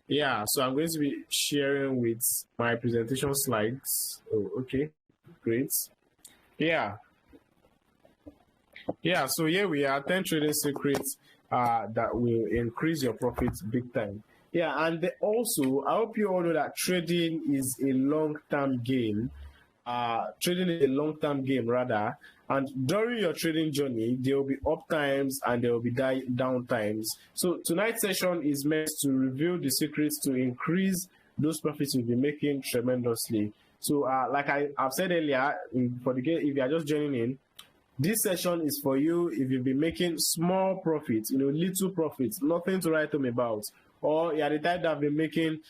Yeah, so I'm going to be sharing with my presentation slides. Oh, okay, great. Yeah, yeah. So here we are, 10 trading secrets that will increase your profits big time. Yeah, and also I hope you all know that trading is a long-term game. Trading is a long-term game rather, and during your trading journey there will be up times and there will be down times. So tonight's session is meant to reveal the secrets to increase those profits you'll be making tremendously. So like I've said earlier, for the game, if you are just joining in, this session is for you if you've been making small profits, little profits, nothing to write home about, or you're the type that have been making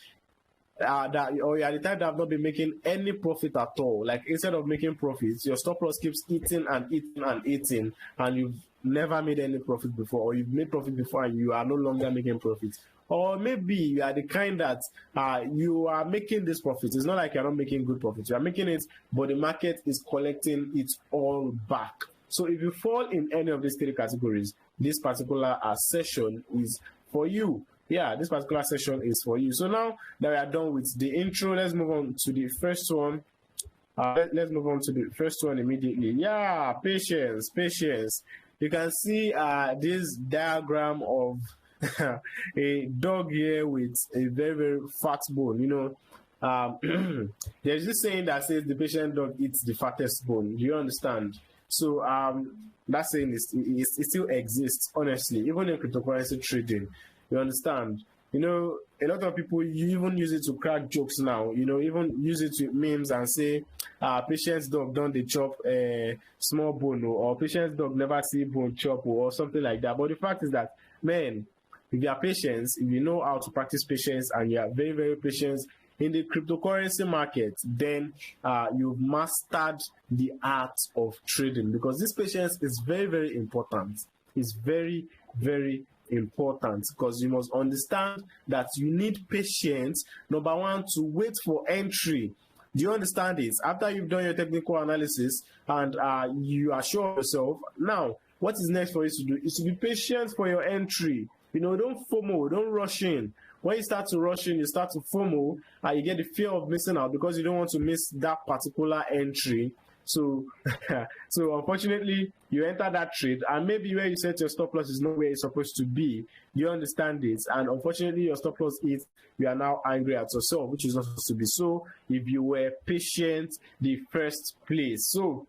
or you're the type that have not been making any profit at all. Like instead of making profits, your stop loss keeps eating and eating and eating, and you've never made any profit before, or you've made profit before and you are no longer making profits. Or maybe you are the kind that you are making this profit. It's not like you're not making good profits. You are making it, but the market is collecting it all back. So if you fall in any of these three categories, this particular session is for you. Yeah, this particular session is for you. So now that we are done with the intro, let's move on to the first one. Let's move on to the first one immediately. Yeah, patience. You can see this diagram of a dog here with a very, very fat bone. There's this saying that says the patient dog eats the fattest bone. Do you understand? So that saying it still exists, honestly, even in cryptocurrency trading. You understand? A lot of people even use it to crack jokes now. Even use it to memes and say, patient's dog don't they chop a small bone, or patient's dog never see bone chop, or something like that. But the fact is that, man, if you are patient, if you know how to practice patience and you are very, very patient in the cryptocurrency market, then you've mastered the art of trading, because this patience is very, very important. It's very, very important, because you must understand that you need patience, number one, to wait for entry. Do you understand it? After you've done your technical analysis and you are sure of yourself, now what is next for you to do is to be patient for your entry. Don't FOMO, don't rush in. When you start to rush in, you start to FOMO, and you get the fear of missing out because you don't want to miss that particular entry. So, so unfortunately, you enter that trade, and maybe where you set your stop loss is not where it's supposed to be. You understand it, and unfortunately, your stop loss is, you are now angry at yourself, which is not supposed to be so if you were patient the first place. So,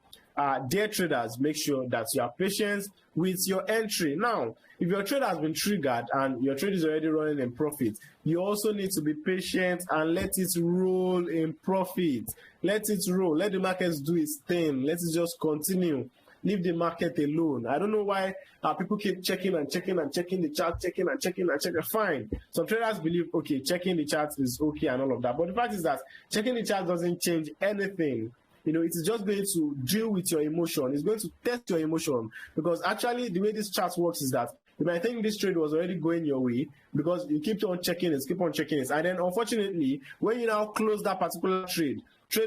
dear traders, make sure that you are patient with your entry. Now, if your trade has been triggered and your trade is already running in profit, you also need to be patient and let it roll in profit. Let it roll. Let the markets do its thing. Let it just continue. Leave the market alone. I don't know why people keep checking and checking and checking the chart, checking and checking and checking. Fine. Some traders believe, okay, checking the chart is okay and all of that. But the fact is that checking the chart doesn't change anything. It is just going to deal with your emotion. It's going to test your emotion, because actually the way this chart works is that you might think this trade was already going your way because you keep on checking it, and then unfortunately, when you now close that particular trade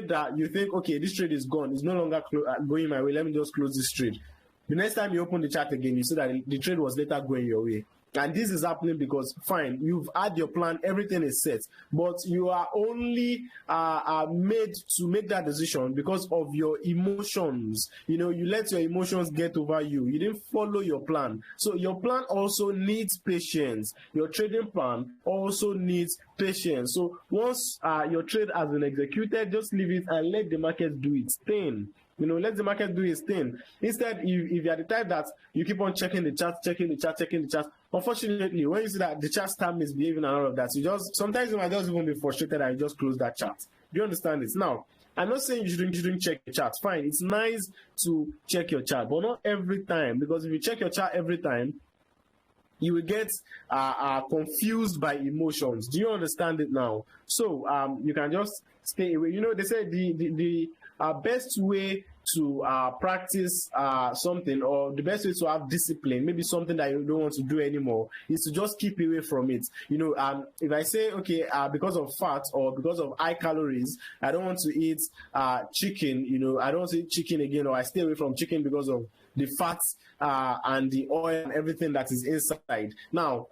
that you think, okay, this trade is gone, it's no longer going my way, let me just close this trade. The next time you open the chart again, you see that the trade was later going your way. And this is happening because, fine, you've had your plan, everything is set, but you are only made to make that decision because of your emotions. You let your emotions get over you. You didn't follow your plan. So your plan also needs patience. Your trading plan also needs patience. So once your trade has been executed, just leave it and let the market do its thing. Let the market do its thing. Instead, if you are the type that you keep on checking the chart, unfortunately, when you see that the chart start misbehaving and all of that, sometimes you might just even be frustrated and you just close that chart. Do you understand it? Now, I'm not saying you shouldn't check your chart. Fine, it's nice to check your chart, but not every time, because if you check your chart every time, you will get confused by emotions. Do you understand it now? So you can just stay away. They say the best way to practice something, or the best way to have discipline, maybe something that you don't want to do anymore, is to just keep away from it. If I say, okay, because of fat or because of high calories, I don't want to eat chicken, I don't want to eat chicken again, or I stay away from chicken because of the fat and the oil and everything that is inside. Now,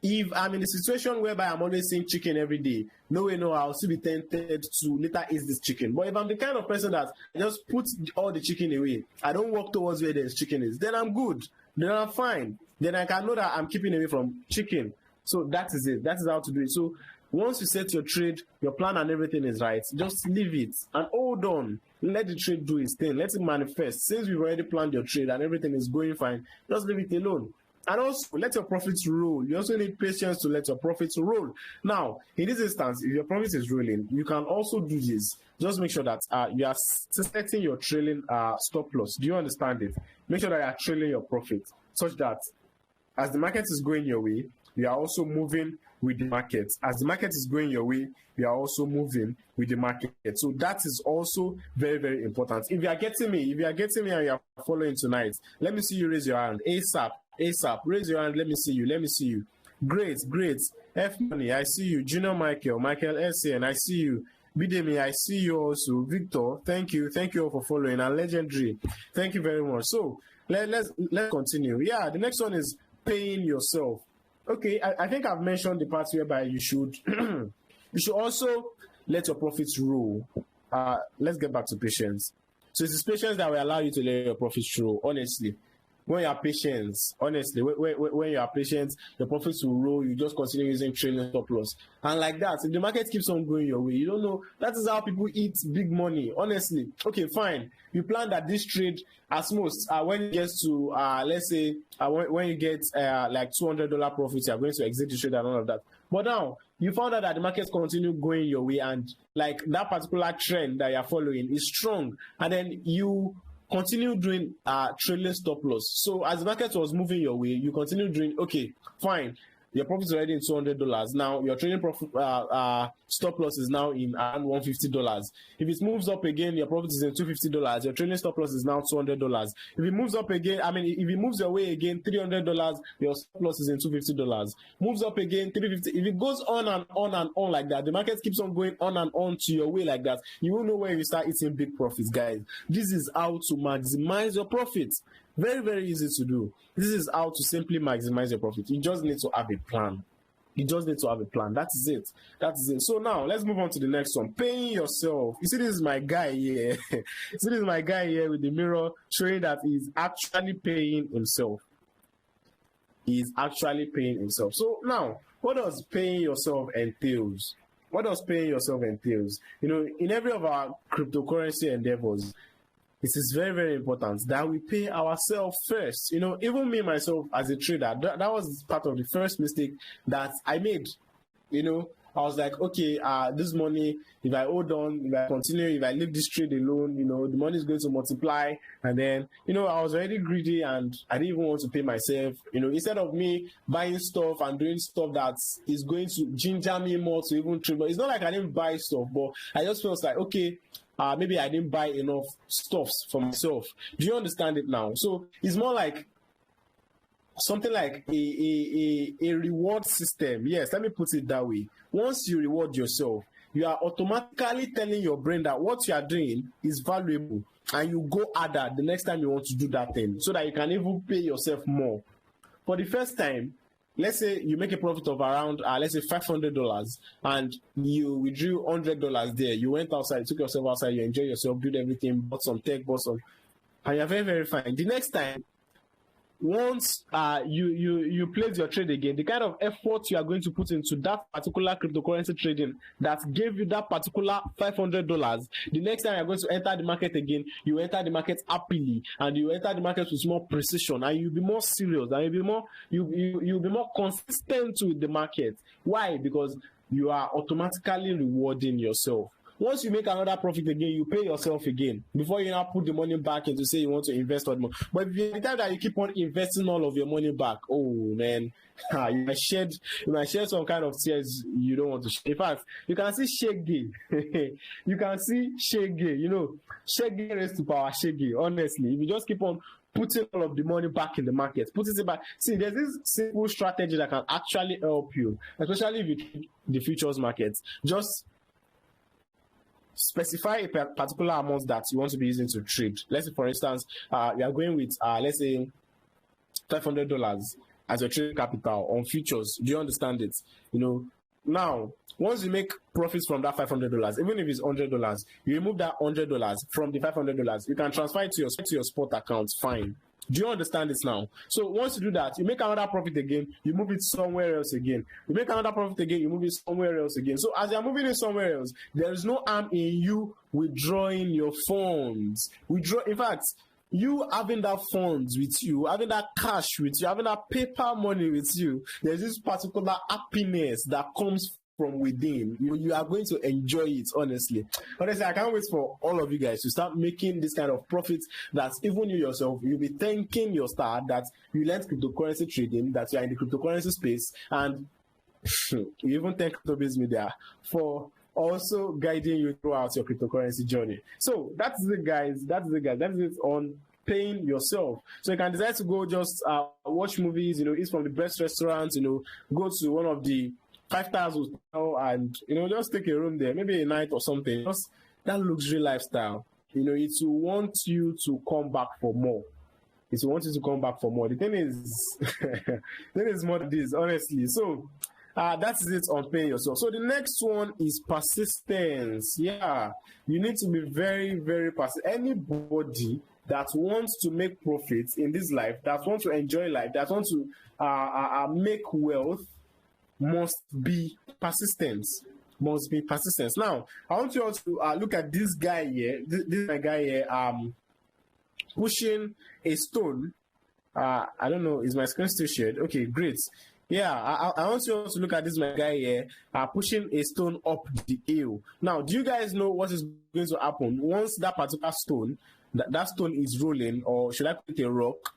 if I'm in a situation whereby I'm always seeing chicken every day, no way, no, I'll still be tempted to later eat this chicken. But if I'm the kind of person that just puts all the chicken away, I don't walk towards where there's chicken is, then I'm good. Then I'm fine. Then I can know that I'm keeping away from chicken. So that is it. That is how to do it. So once you set your trade, your plan and everything is right, just leave it and hold on. Let the trade do its thing. Let it manifest. Since we've already planned your trade and everything is going fine, just leave it alone. And also, let your profits roll. You also need patience to let your profits roll. Now, in this instance, if your profit is rolling, you can also do this. Just make sure that you are setting your trailing stop loss. Do you understand it? Make sure that you are trailing your profit such that as the market is going your way, you are also moving with the market. As the market is going your way, you are also moving with the market. So that is also very, very important. If you are getting me and you are following tonight, let me see you raise your hand. ASAP, raise your hand. Let me see you. Great. F Money, I see you. Junior Michael SN, I see you. Bidemi, I see you also. Victor, thank you all for following. And Legendary, thank you very much. So let's continue. Yeah, the next one is paying yourself. Okay, I think I've mentioned the part whereby you should you should also let your profits roll. Let's get back to patience. So it is patience that will allow you to let your profits roll, honestly. When you are patient, honestly, when you are patient, your profits will roll. You just continue using trailing stop loss. And like that, if the market keeps on going your way, you don't know. That is how people eat big money, honestly. Okay, fine. You plan that this trade, as most, when it gets to, let's say, when you get like $200 profits, you're going to exit the trade and all of that. But now, you found out that the markets continue going your way and like that particular trend that you're following is strong. And then you continue doing trailing stop loss. So as the market was moving your way, you continue doing, okay, fine. Your profit is already in $200. Now your trading profit stop loss is now in around $150. If it moves up again, your profit is in $250. Your trading stop loss is now $200. If it moves up again, if it moves your way again, $300, your stop loss is in $250. Moves up again, $350. If it goes on and on and on like that, the market keeps on going on and on to your way like that, you will know when you start eating big profits, guys. This is how to maximize your profits. Very, very easy to do. This is how to simply maximize your profit. You just need to have a plan. That is it. So now let's move on to the next one. Paying yourself. You see, this is my guy here. With the mirror showing that he's actually paying himself. So now, what does paying yourself entails? You know, in every of our cryptocurrency endeavors, it is very, very important that we pay ourselves first. You know, even me, myself, as a trader, that was part of the first mistake that I made. You know, I was like, okay, this money, if I hold on, if I continue, if I leave this trade alone, you know, the money is going to multiply. And then, you know, I was already greedy and I didn't even want to pay myself. You know, instead of me buying stuff and doing stuff that is going to ginger me more to even trade. But it's not like I didn't buy stuff, but I just felt like, okay, maybe I didn't buy enough stuffs for myself. Do you understand it now? So it's more like something like a reward system. Yes, let me put it that way. Once you reward yourself, you are automatically telling your brain that what you are doing is valuable, and you go harder the next time you want to do that thing so that you can even pay yourself more. For the first time, let's say you make a profit of around, let's say $500, and you withdrew $100 there. You went outside, took yourself outside, you enjoy yourself, did everything, bought some tech, and you're very, very fine. The next time, once you place your trade again, the kind of effort you are going to put into that particular cryptocurrency trading that gave you that particular $500, the next time you're going to enter the market again, you enter the market happily, and you enter the market with more precision, and you'll be more serious, and you'll be more consistent with the market. Why? Because you are automatically rewarding yourself. Once you make another profit again, you pay yourself again before you now put the money back into say you want to invest more. But if the time that you keep on investing all of your money back, oh man, you might shed some kind of tears you don't want to shed. In fact, you can see Shege. You can see Shege, you know, Shege raised to power Shege, honestly. If you just keep on putting all of the money back in the market, put it back. See, there's this simple strategy that can actually help you, especially if you trade the futures market. Just specify a particular amount that you want to be using to trade. Let's say, for instance, you are going with, let's say, $500. as your trading capital on futures. Do you understand it? Now, once you make profits from that $500, even if it's $100, you remove that $100 from the $500, you can transfer it to your spot account. Fine. Do you understand this now? So once you do that, you make another profit again, you move it somewhere else again. You make another profit again, you move it somewhere else again. So as you're moving it somewhere else, there is no harm in you withdrawing your funds. In fact, you having that funds with you, having that cash with you, having that paper money with you, there's this particular happiness that comes from within. You are going to enjoy it, honestly. Honestly, I can't wait for all of you guys to start making this kind of profits that even you yourself, you'll be thanking your star that you learned cryptocurrency trading, that you are in the cryptocurrency space, and you even thank CryptoBiz Media for also guiding you throughout your cryptocurrency journey. So that's it, guys. That is it on paying yourself. So you can decide to go just watch movies, eat from the best restaurants, go to one of the 5-star hotel and just take a room there, maybe a night or something. Just that luxury lifestyle. It will want you to come back for more. It will want you to come back for more. The thing is more than this, honestly. So that is it on paying yourself. So the next one is persistence. Yeah, you need to be very, very persistent. Anybody that wants to make profits in this life, that wants to enjoy life, that wants to make wealth, must be persistent. Now, I want you all to look at this guy here. This guy here, pushing a stone. I don't know. Is my screen still shared? Okay, great. Yeah, I want you all to look at this guy here, pushing a stone up the hill. Now, do you guys know what is going to happen once that particular stone, that stone is rolling, or should I put a rock?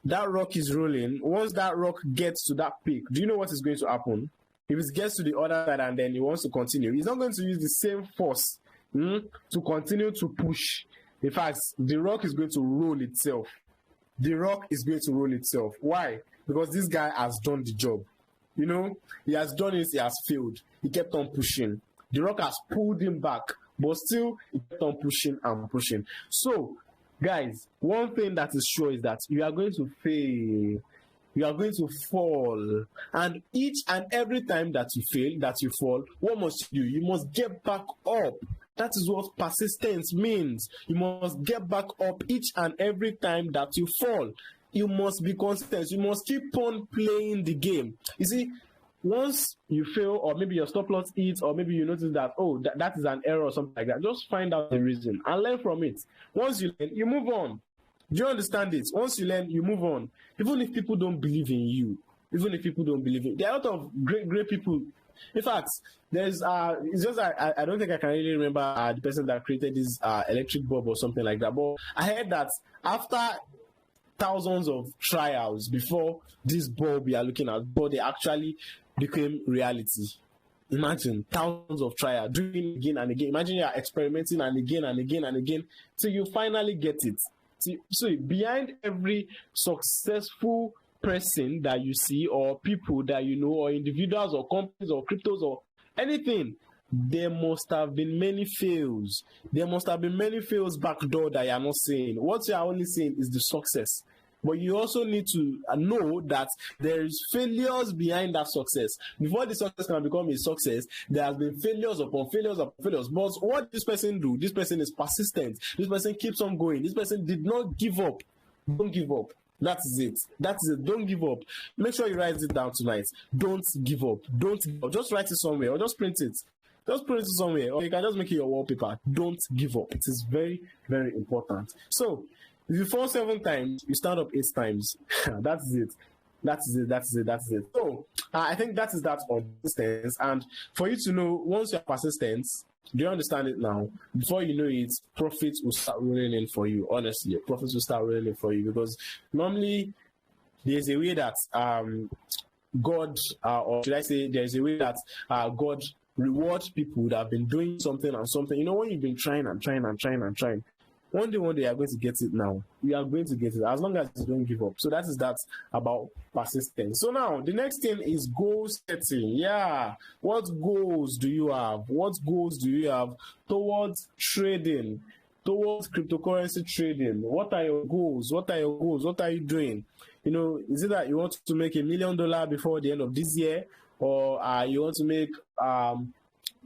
That rock is rolling. Once that rock gets to that peak, do you know what is going to happen? If it gets to the other side and then he wants to continue, he's not going to use the same force to continue to push. In fact, the rock is going to roll itself. The rock is going to roll itself. Why? Because this guy has done the job. He has done it, he has failed. He kept on pushing. The rock has pulled him back, but still he kept on pushing and pushing. So, guys, one thing that is sure is that you are going to fail. You are going to fall. And each and every time that you fail, that you fall, what must you do? You must get back up. That is what persistence means. You must get back up each and every time that you fall. You must be consistent. You must keep on playing the game. You see, once you fail, or maybe your stop loss hits, or maybe you notice that, that is an error or something like that, just find out the reason and learn from it. Once you learn, you move on. Do you understand it? Once you learn, you move on. Even if people don't believe in you, there are a lot of great people. In fact, there's it's just I don't think I can really remember the person that created this electric bulb or something like that. But I heard that after thousands of trials before this bulb you are looking at, but they actually became reality. Imagine thousands of trials, doing it again and again. Imagine you are experimenting and again till you finally get it. So behind every successful person that you see, or people that you know, or individuals or companies or cryptos or anything, there must have been many fails. There must have been many fails backdoor that you are not seeing. What you are only seeing is the success. But you also need to know that there is failures behind that success. Before the success can become a success, there has been failures upon failures upon failures. But what this person do? This person is persistent. This person keeps on going. This person did not give up. Don't give up. That is it. Don't give up. Make sure you write it down tonight. Don't give up. Don't give up. Just write it somewhere or just print it. Just print it somewhere, or you can just make it your wallpaper. Don't give up. It is very, very important. So, if you fall 7 times, you stand up 8 times. That's it. So, I think that is that on persistence. And for you to know, once you're persistent, do you understand it now? Before you know it, profits will start rolling in for you. Honestly, profits will start rolling in for you, because normally there's a way that God, or should I say, there's a way that God rewards people that have been doing something and something. When you've been trying and trying. One day you are going to get it now. You are going to get it as long as you don't give up. So that is that about persistence. So now the next thing is goal setting. Yeah. What goals do you have? What goals do you have towards trading? Towards cryptocurrency trading? What are your goals? What are you doing? You know, is it that you want to make $1 million before the end of this year, or you want to make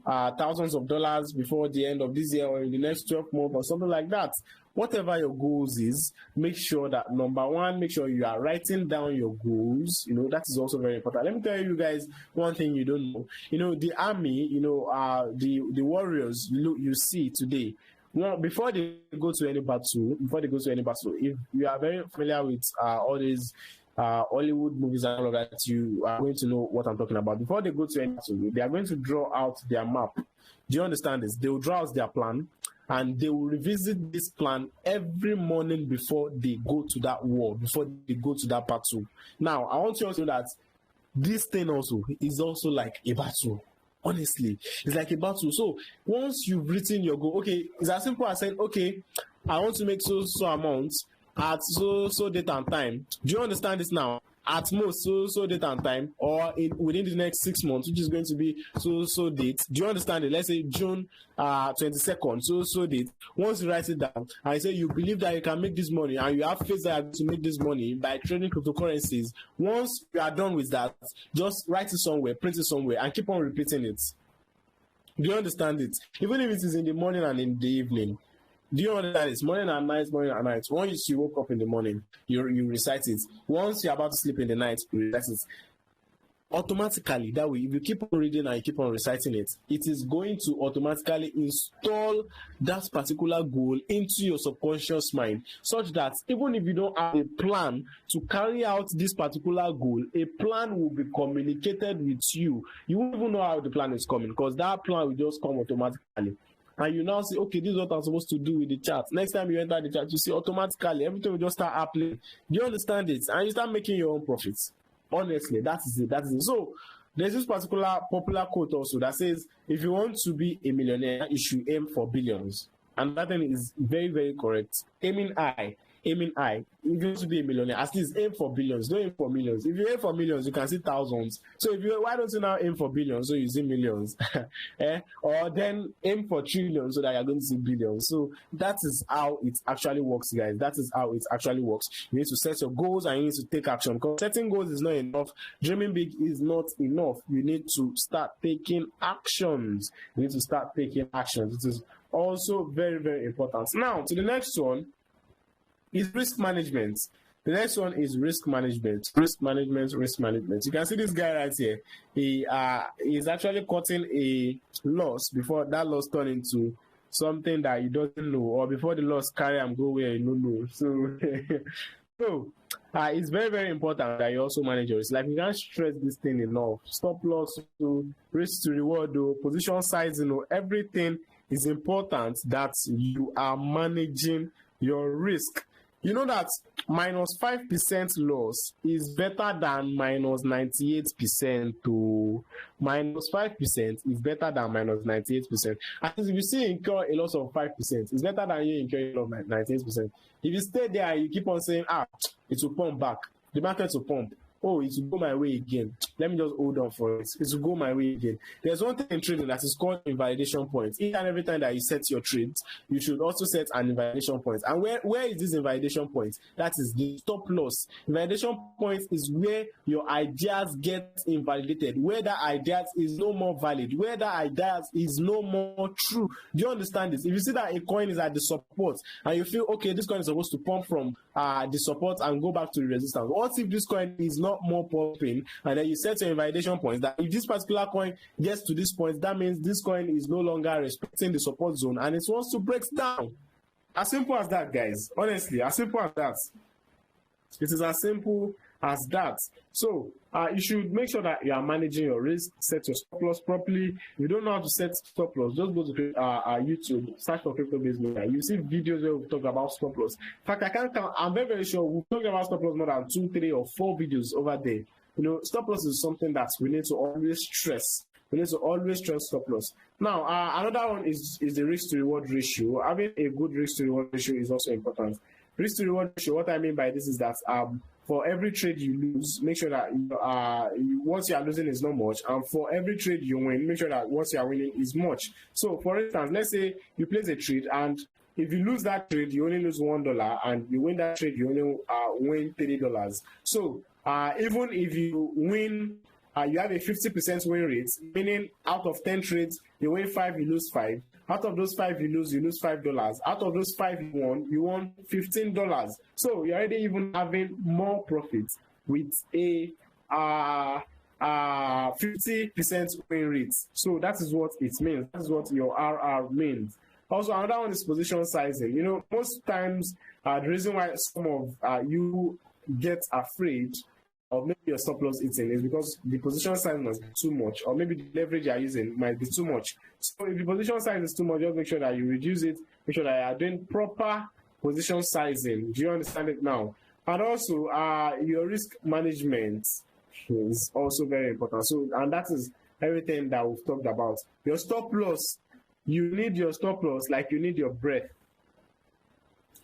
thousands of dollars before the end of this year or in the next 12 months or something like that? Whatever your goals is, make sure that, number one, make sure you are writing down your goals. You know, that is also very important. Let me tell you guys one thing you don't know. You know, the army, you know, the warriors you see today, well, before they go to any battle, if you are very familiar with all these Hollywood movies and all of that, you are going to know what I'm talking about. Before they go to any battle, they are going to draw out their map. Do you understand this? They will draw out their plan, and they will revisit this plan every morning before they go to that war, before they go to that battle. Now, I want you also to know that this thing also is also like a battle. Honestly, it's like a battle. So once you've written your goal, okay, it's as simple as saying, okay, I want to make so amount at so date and time. Do you understand this now? At most so date and time, or within the next 6 months, which is going to be so date. Do you understand it? Let's say June 22nd, so date. Once you write it down and you say you believe that you can make this money and you have faith that you have to make this money by trading cryptocurrencies, once you are done with that, just write it somewhere, print it somewhere, and keep on repeating it. Do you understand it? Even if it is in the morning and in the evening. Do you understand this? Morning and night, morning and night. Once you woke up in the morning, you recite it. Once you're about to sleep in the night, you recite it. Automatically, that way, if you keep on reading and you keep on reciting it, it is going to automatically install that particular goal into your subconscious mind, such that even if you don't have a plan to carry out this particular goal, a plan will be communicated with you. You won't even know how the plan is coming, because that plan will just come automatically. And you now say, okay, this is what I'm supposed to do with the chat. Next time you enter the chat, you see automatically everything will just start happening. Do you understand it? And you start making your own profits. Honestly, that is it. So there's this particular popular quote also that says, if you want to be a millionaire, you should aim for billions. And that thing is very, very correct. Aiming high. If you want to be a millionaire, at least aim for billions. Don't aim for millions. If you aim for millions, you can see thousands. So why don't you now aim for billions so you see millions? Or then aim for trillions so that you're going to see billions. So that is how it actually works, guys. That is how it actually works. You need to set your goals and you need to take action. Because setting goals is not enough. Dreaming big is not enough. You need to start taking actions. You need to start taking actions. It is also very, very important. Now, to the next one is risk management. The next one is risk management. Risk management. You can see this guy right here. He is actually cutting a loss before that loss turn into something that he doesn't know, or before the loss carry and go where you don't know. So it's very, very important that you also manage your risk. Like, you can't stress this thing enough. Stop loss to risk to reward, position size, everything is important that you are managing your risk. You know that minus 5% loss is better than minus 98% to minus 5% is better than minus 98%. And if you see incur a loss of 5%, it's better than you incur a loss of 98%. If you stay there, you keep on saying, it will pump back. The market will pump. Oh, it will go my way again. Let me just hold on for it. It will go my way again. There's one thing in trading that is called invalidation points. Each and every time that you set your trades, you should also set an invalidation point. And where is this invalidation point? That is the stop loss. Invalidation point is where your ideas get invalidated, where that ideas is no more valid, where that ideas is no more true. Do you understand this? If you see that a coin is at the support and you feel, okay, this coin is supposed to pump from the support and go back to the resistance. What if this coin is not more pumping, and then you set your invalidation points that if this particular coin gets to this point, that means this coin is no longer respecting the support zone and it wants to break down. As simple as that, guys. Honestly, as simple as that. It is as simple as that. So you should make sure that you are managing your risk, set your stop loss properly. If you don't know how to set stop loss, just go to YouTube, search for crypto-based media. You see videos where we talk about stop loss. In fact, I can't count. I'm very, very sure we've talked about stop loss more than 2, 3, or 4 videos over there. Stop loss is something that we need to always stress. We need to always stress stop loss. Now, another one is the risk to reward ratio. Having a good risk to reward ratio is also important. Risk to reward ratio, what I mean by this is that for every trade you lose, make sure that what you are losing is not much, and for every trade you win, make sure that what you are winning is much. So, for instance, let's say you place a trade, and if you lose that trade, you only lose $1, and you win that trade, you only win $3. So, even if you win, you have a 50% win rate, meaning out of 10 trades, you win 5, you lose 5. Out of those 5 you lose $5. Out of those 5 you won $15. So you're already even having more profits with a 50% win rate. So that is what it means. That is what your RR means. Also, another one is position sizing. You know, most times the reason why some of you get afraid or maybe your stop loss eating is because the position size must be too much, or maybe the leverage you're using might be too much. So if the position size is too much, just make sure that you reduce it, make sure that you are doing proper position sizing. Do you understand it now? And also your risk management is also very important. So, and that is everything that we've talked about. Your stop loss, you need your stop loss like you need your breath.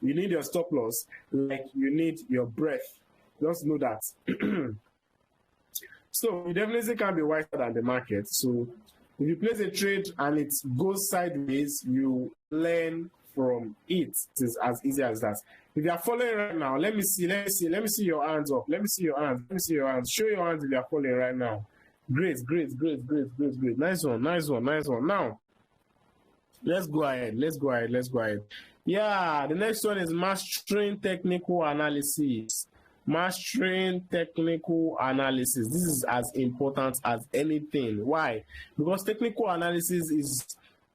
You need your stop loss like you need your breath. Just know that. So you definitely can't be wiser than the market. So if you place a trade and it goes sideways, you learn from it. It is as easy as that. If you are following right now, let me see your hands up. Let me see your hands. Show your hands if you are following right now. Great. Nice one. Now, let's go ahead. Yeah, the next one is mastering technical analysis. Mastering technical analysis. This is as important as anything. Why? Because technical analysis is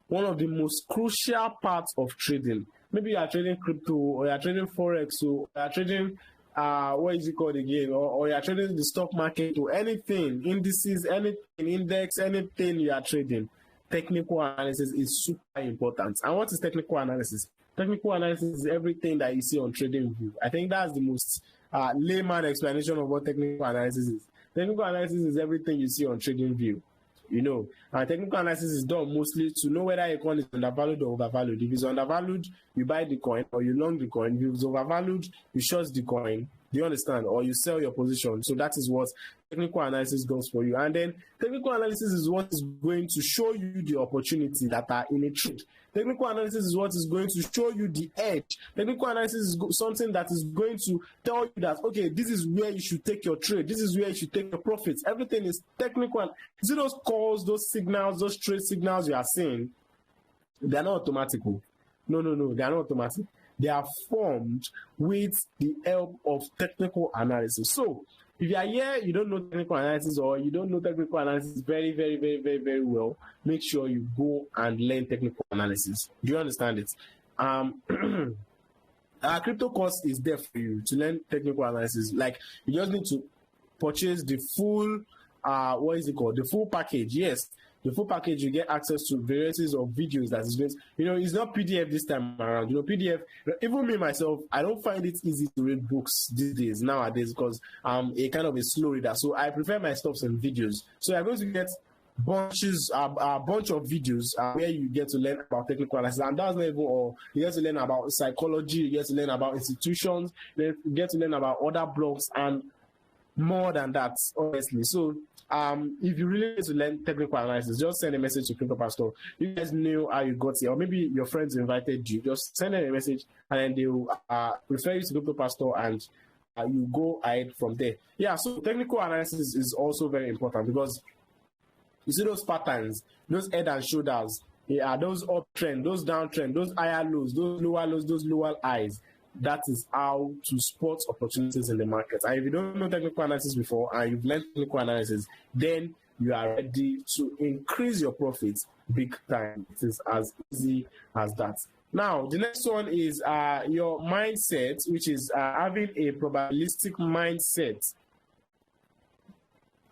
one of the most crucial parts of trading. Maybe you are trading crypto, or you are trading forex, or you are trading what is it called again, or you are trading the stock market, or anything, indices, anything, index, anything you are trading. Technical analysis is super important. And what is technical analysis? Technical analysis is everything that you see on TradingView. I think that's the most layman explanation of what technical analysis is. Technical analysis is everything you see on TradingView. You know, technical analysis is done mostly to know whether a coin is undervalued or overvalued. If it's undervalued, you buy the coin or you long the coin. If it's overvalued, you short the coin. Do you understand? Or you sell your position. So that is what technical analysis does for you. And then technical analysis is what is going to show you the opportunity that are in a trade. Technical analysis is what is going to show you the edge. Technical analysis is something that is going to tell you that, okay, this is where you should take your trade. This is where you should take your profits. Everything is technical. You see those calls, those signals, those trade signals you are seeing, they are not automatic. No, they are not automatic. They are formed with the help of technical analysis. So if you are here, you don't know technical analysis, or you don't know technical analysis very well, make sure you go and learn technical analysis. Do you understand it? Our crypto course is there for you to learn technical analysis. Like, you just need to purchase the full, the full package. Yes, the full package, you get access to varieties of videos that is going, it's not PDF this time around. PDF, even me myself, I don't find it easy to read books these days, nowadays, because I'm a kind of a slow reader. So I prefer my stuff in videos. So you're going to get a bunch of videos where you get to learn about technical analysis. And that's not even all. You get to learn about psychology, you get to learn about institutions, you get to learn about other blogs, and more than that, honestly. So if you really need to learn technical analysis, just send a message to Crypto Pastor. You guys know how you got here, or maybe your friends invited you. Just send them a message, and then they will refer you to Crypto Pastor, and you go ahead from there. Yeah, so technical analysis is also very important, because you see those patterns, those head and shoulders, those uptrend, those downtrend, those higher lows, those lower highs. That is how to spot opportunities in the market. And if you don't know technical analysis before and you've learned technical analysis, then you are ready to increase your profits big time. It is as easy as that. Now, the next one is your mindset, which is having a probabilistic mindset.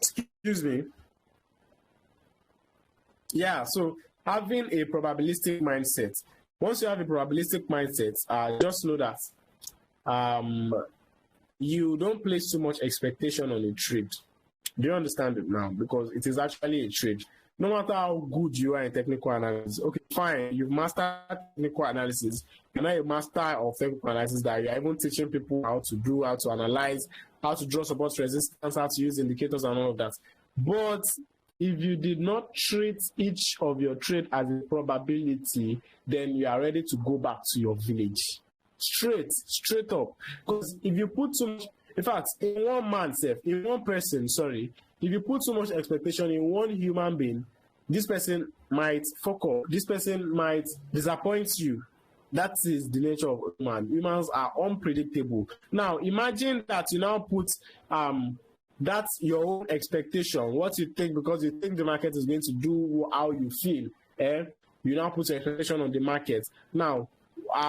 Excuse me. Yeah, so having a probabilistic mindset. Once you have a probabilistic mindset, just know that you don't place too much expectation on a trade. Do you understand it now? Because it is actually a trade. no matter how good you are in technical analysis. Okay, fine, you've mastered technical analysis. You're not a master of technical analysis that you're even teaching people how to do, how to analyze, how to draw support resistance, how to use indicators and all of that. But if you did not treat each of your trade as a probability, then you are ready to go back to your village. Straight up. Because if you put too much, in fact, in one man, in one person, if you put too much expectation in one human being, this person might fuck up. This person might disappoint you. That is the nature of human. Humans are unpredictable. Now, imagine that you now put that's your own expectation, what you think, because you think the market is going to do how you feel. You now put your expectation on the market. Now,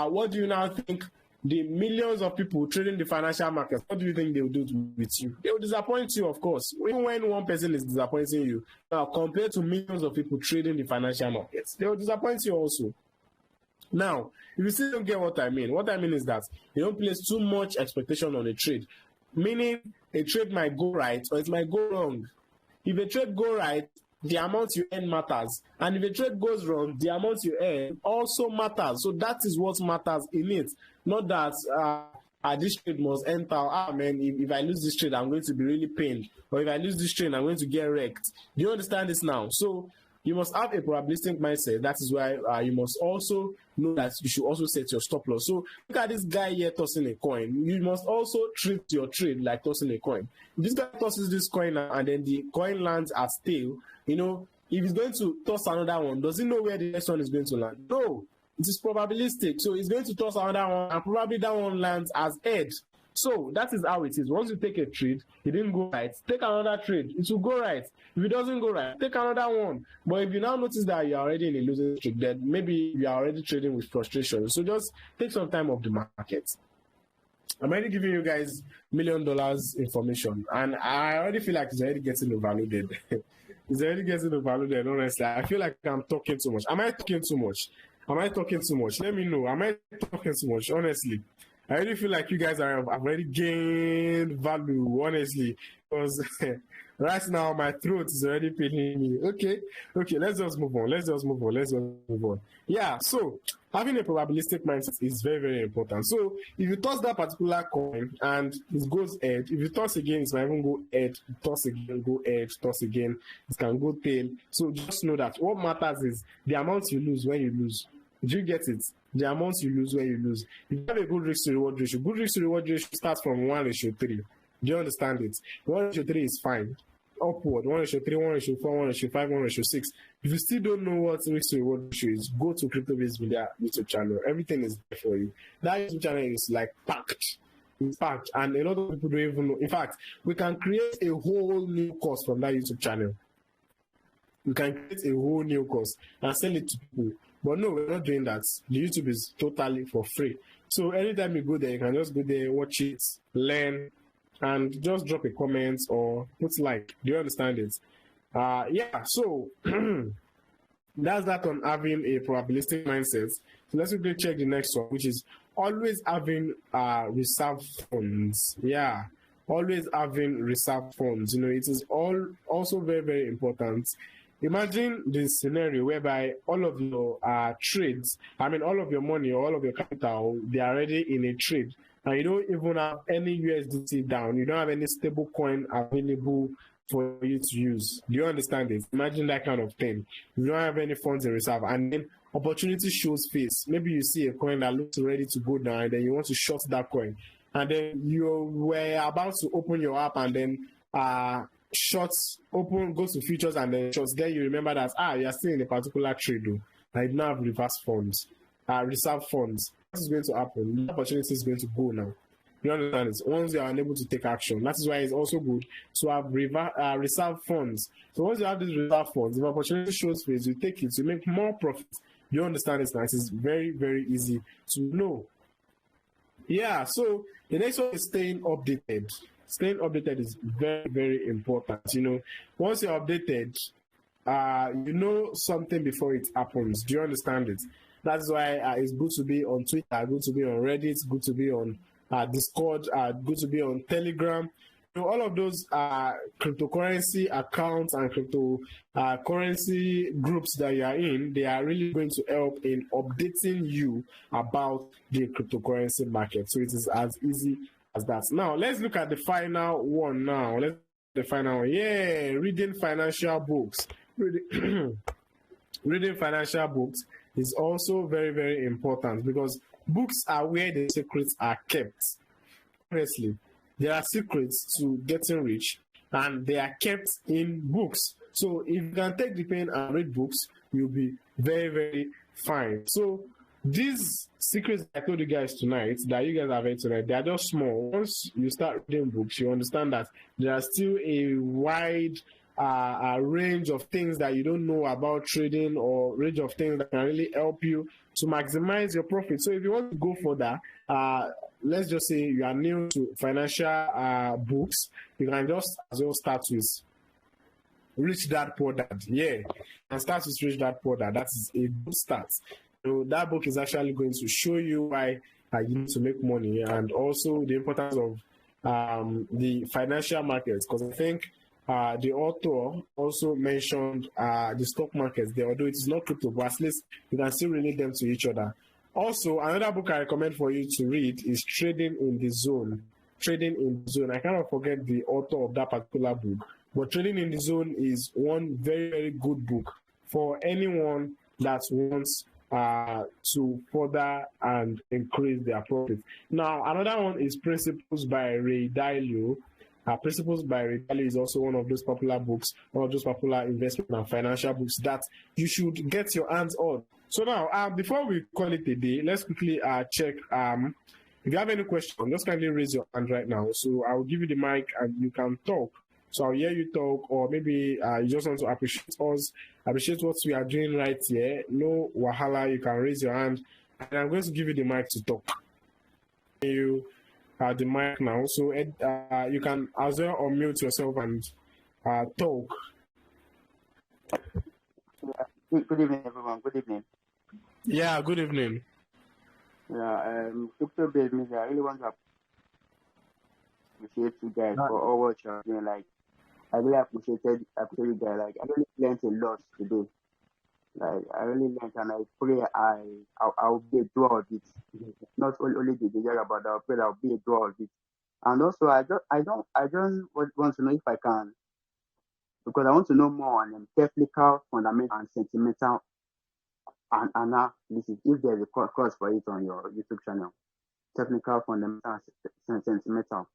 what do you now think the millions of people trading the financial markets, what do you think they will do with you? They will disappoint you, of course. Even when one person is disappointing you, now compared to millions of people trading the financial markets, they will disappoint you also. Now, if you still don't get what I mean is that you don't place too much expectation on a trade, meaning a trade might go right or it might go wrong. If a trade go right, the amount you earn matters, and if a trade goes wrong, the amount you earn also matters. So that is what matters in it, not that this trade must enter. Man, if I lose this trade, I'm going to be really pained, or if I lose this trade, I'm going to get wrecked. Do you understand this now? So you must have a probabilistic mindset. That is why you must also know that you should also set your stop loss. So look at this guy here tossing a coin. You must also treat your trade like tossing a coin. If this guy tosses this coin and then the coin lands at tail, if he's going to toss another one, does he know where the next one is going to land? No, it is probabilistic. So he's going to toss another one, and probably that one lands as head. So that is how it is. Once you take a trade, it didn't go right, take another trade, it will go right. If it doesn't go right, take another one. But if you now notice that you're already in a losing streak, then maybe you are already trading with frustration. So just take some time off the market. I'm already giving you guys $1 million information, and I already feel like it's already getting overloaded. It's already getting overloaded, honestly. I feel like I'm talking too much. Am I talking too much? Let me know. Am I talking too much? Honestly, I really feel like you guys have already gained value, honestly, because right now my throat is already paining me. Okay, let's just move on. Yeah, so having a probabilistic mindset is very, very important. So if you toss that particular coin and it goes head, if you toss again, it might even go head, toss again, go head, toss again, it can go tail. So just know that what matters is the amount you lose when you lose. Do you get it? The amount you lose when you lose. If you have a good risk to reward ratio starts from 1:3. Do you understand it? 1:3 is fine. Upward, 1:3, 1:4, 1:5, 1:6. If you still don't know what risk to reward ratio is, go to CryptoBase Media YouTube channel. Everything is there for you. That YouTube channel is like packed. It's packed, and a lot of people don't even know. In fact, we can create a whole new course from that YouTube channel. We can create a whole new course and sell it to people. But no, we're not doing that. The YouTube is totally for free. So anytime you go there, you can just go there, watch it, learn, and just drop a comment or put like. Do you understand it? Yeah, so that's that on having a probabilistic mindset. So let's quickly check the next one, which is always having reserve funds. Yeah, always having reserve funds. It is also very, very important. Imagine this scenario whereby all of your trades, all of your money or all of your capital, they are already in a trade, and you don't even have any USDT down. You don't have any stable coin available for you to use. Do you understand this? Imagine that kind of thing. You don't have any funds in reserve, and then opportunity shows face. Maybe you see a coin that looks ready to go down, and then you want to short that coin, and then you were about to open your app, and then shorts open, go to futures, and then shorts. Then you remember that you are still in a particular trade though. I do not have reserve funds. What is going to happen? The opportunity is going to go now. You understand this? Once you are unable to take action, that is why it's also good to have reserve funds. So once you have these reserve funds, if opportunity shows face, you take it, you make more profit. You understand this now? It is very, very easy to know. Yeah, so the next one is staying updated. Staying updated is very, very important. Once you're updated, you know something before it happens. Do you understand it? That's why it's good to be on Twitter, good to be on Reddit, good to be on Discord, good to be on Telegram. So all of those cryptocurrency accounts and cryptocurrency groups that you are in, they are really going to help in updating you about the cryptocurrency market. So it is as easy as that. Now let's look at the final one. Yeah, reading financial books. Reading financial books is also very, very important because books are where the secrets are kept. Honestly, there are secrets to getting rich and they are kept in books. So if you can take the pen and read books, you'll be very, very fine. So these secrets I told you guys tonight, that you guys have heard tonight, they are just small. Once you start reading books, you understand that there are still a wide a range of things that you don't know about trading, or range of things that can really help you to maximize your profit. So if you want to go for that, let's just say you are new to financial books, you can just as well start with Rich Dad Poor Dad. Yeah, and start with Rich Dad Poor Dad. That is a good start. So that book is actually going to show you why you need to make money, and also the importance of the financial markets, because I think the author also mentioned the stock markets there, although it is not crypto, but at least you can still relate them to each other. Also, another book I recommend for you to read is Trading in the Zone. Trading in the Zone. I cannot forget the author of that particular book, but Trading in the Zone is one very, very good book for anyone that wants to further and increase their profit. Now, another one is Principles by Ray Dalio. Principles by Ray Dalio is also one of those popular books, one of those popular investment and financial books that you should get your hands on. So now, before we call it a day, let's quickly check. If you have any question, just kindly raise your hand right now. So I will give you the mic and you can talk. So I'll hear you talk, or maybe you just want to appreciate us, appreciate what we are doing right here. No wahala, you can raise your hand, and I'm going to give you the mic to talk. You have the mic now, so you can as well unmute yourself and talk. Good evening, everyone. Good evening. Yeah, good evening. Yeah, crypto-based media, I really want to appreciate you guys for all what you're doing. Like, I really appreciate you guys. Like, I really learned a lot today. Like, I really learned, and I pray I'll be a doer of it. Not only the year about that, I pray I'll be a doer of it. And also, I don't want to know if I can, because I want to know more on technical, fundamental, and sentimental analysis. If there's a course for it on your YouTube channel, technical, fundamental, and sentimental.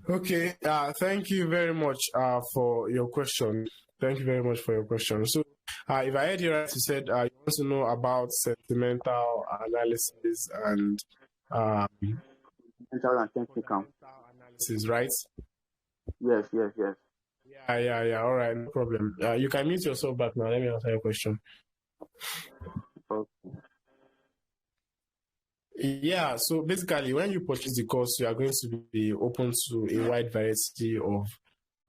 Okay, thank you very much for your question. Thank you very much for your question. So, if I heard you right, you said you want to know about sentimental analysis and sentimental and technical analysis, right? Yes. Yeah. All right, no problem. You can mute yourself back now. Let me answer your question. Okay. Yeah, so basically, when you purchase the course, you are going to be open to a wide variety of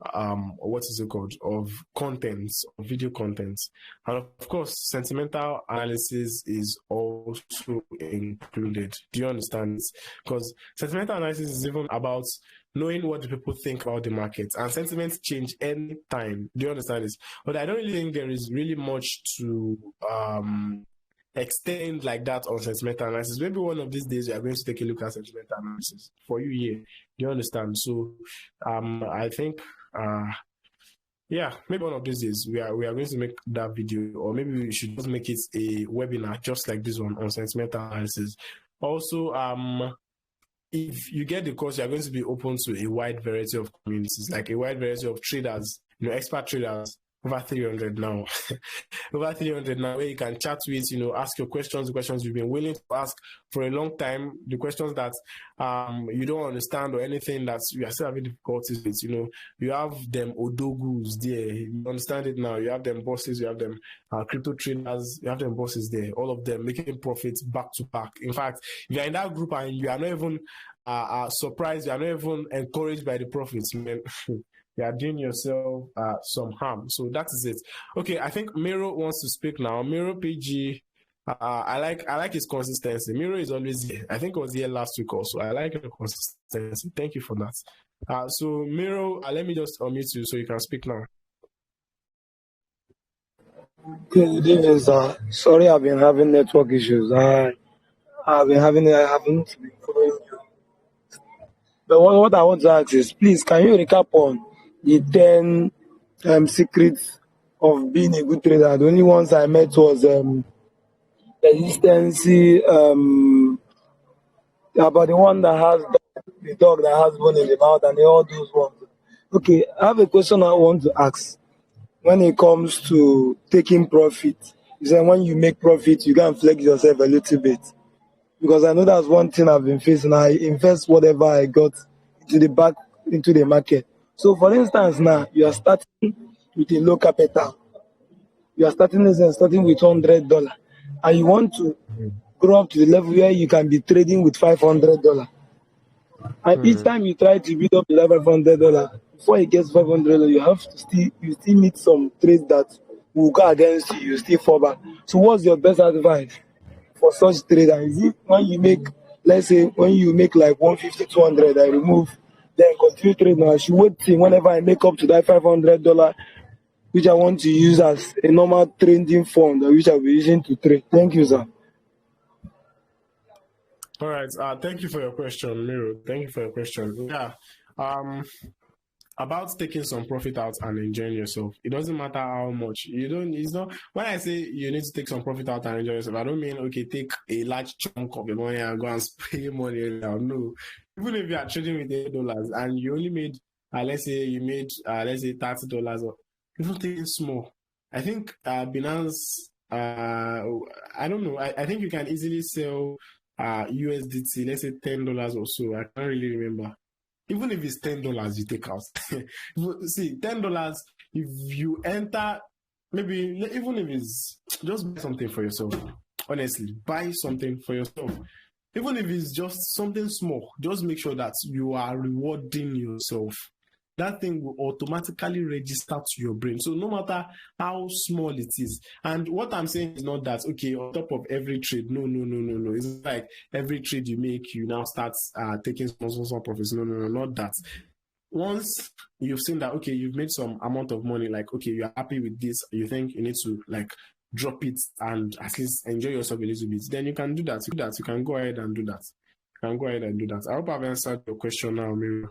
of contents, of video contents, and of course, sentimental analysis is also included. Do you understand this? Because sentimental analysis is even about knowing what the people think about the market, and sentiments change any time. Do you understand this? But I don't really think there is really much to extend like that on sentimental analysis. Maybe one of these days we are going to take a look at sentimental analysis for you here. Do you understand? So I think maybe one of these days we are going to make that video, or maybe we should just make it a webinar just like this one on sentimental analysis. Also, if you get the course, you are going to be open to a wide variety of communities, like a wide variety of traders, expert traders. Over 300 now. Over 300 now, where you can chat with, ask your questions, the questions you've been willing to ask for a long time, the questions that you don't understand, or anything that you are still having difficulties with. You have them odogus there. You understand it now. You have them bosses, you have them crypto traders, you have them bosses there, all of them making profits back to back. In fact, if you're in that group and you are not even surprised, you are not even encouraged by the profits, man. You are doing yourself some harm. So that is it. Okay, I think Miro wants to speak now. Miro PG, I like his consistency. Miro is always here. I think it was here last week also. I like the consistency. Thank you for that. So Miro, let me just unmute you so you can speak now. Good evening, sir. Sorry, I've been having network issues. I haven't been following you. But what I want to ask is, please, can you recap on the 10 secrets of being a good trader? The only ones I met was consistency, about the one that has the dog that has bone in the mouth, and all those ones. Okay, I have a question I want to ask. When it comes to taking profit, you say when you make profit, you can flex yourself a little bit. Because I know that's one thing I've been facing. I invest whatever I got into the market. So for instance, now you are starting with a low capital. You are starting with $100, and you want to grow up to the level where you can be trading with $500. And each time you try to build up the level $500, before it gets $500, you still meet some trades that will go against you. You still fall back. So what's your best advice for such trader? Is it when you make, let's say, when you make like 150, 200, I remove, then continue trading? I should wait till whenever I make up to that $500, which I want to use as a normal trading fund, which I'll be using to trade. Thank you, sir. All right. Thank you for your question, Miro. Thank you for your question. Yeah. About taking some profit out and enjoying yourself. It doesn't matter how much. It's not, when I say you need to take some profit out and enjoy yourself, I don't mean, okay, take a large chunk of your money and go and spray money now. No. Even if you are trading with $8 and you only made, let's say you made, let's say $30, or even taking small. I think Binance, I don't know. I think you can easily sell USDT, let's say $10 or so. I can't really remember. Even if it's $10 you take out. See, $10, if you enter, maybe even if it's just buy something for yourself. Honestly, buy something for yourself. Even if it's just something small, just make sure that you are rewarding yourself. That thing will automatically register to your brain. So no matter how small it is. And what I'm saying is not that, okay, on top of every trade, no. It's like every trade you make, you now start taking small profits. No, not that. Once you've seen that, okay, you've made some amount of money, like, okay, you're happy with this, you think you need to like drop it and at least enjoy yourself a little bit, then you can do that. You can go ahead and do that. I hope I've answered your question now, Miriam.